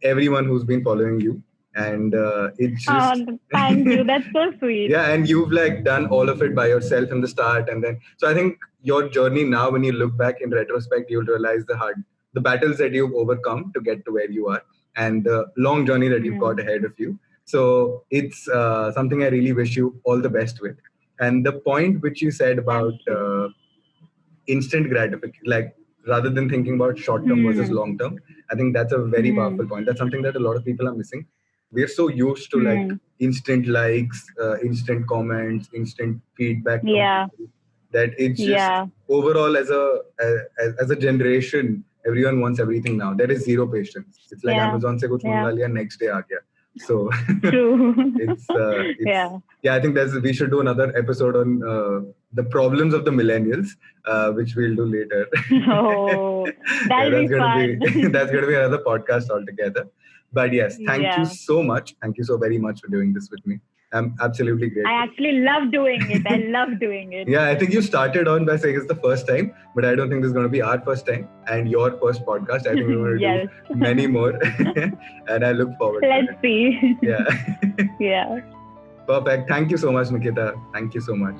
everyone who's been following you. and it's Oh, just thank you. That's so sweet. yeah, and you've like done all of it by yourself in the start, and then so I think your journey now, when you look back in retrospect, you'll realize the battles that you've overcome to get to where you are, and the long journey that you've got ahead of you. So it's something I really wish you all the best with. And the point which you said about Thank you. instant gratification, like rather than thinking about short term versus Hmm. long term, I think that's a very Hmm. powerful point. That's something that a lot of people are missing. We're so used to like Hmm. instant likes, instant comments, instant feedback from Yeah. people, that it's just Yeah. overall as a generation, everyone wants everything now. There is zero patience. It's like Yeah. Amazon se kuch Yeah. mangwa liya, next day aa gaya. So True. it's Yeah. yeah, I think we should do another episode on the problems of the millennials, which we'll do later. Oh, Yeah, that'll that's be gonna be fun. that's gonna be another podcast altogether. But yes, thank you Yeah. so much. Thank you so very much for doing this with me. I'm absolutely I grateful. actually love doing it. I love doing it. Yeah, I think you started on by saying it's the first time, but I don't think this is going to be our first time and your first podcast. I think we're going to Yes. do many more, and I look forward to Let's it. see. Yeah. Yeah. Perfect. Thank you so much, Nikita. Thank you so much.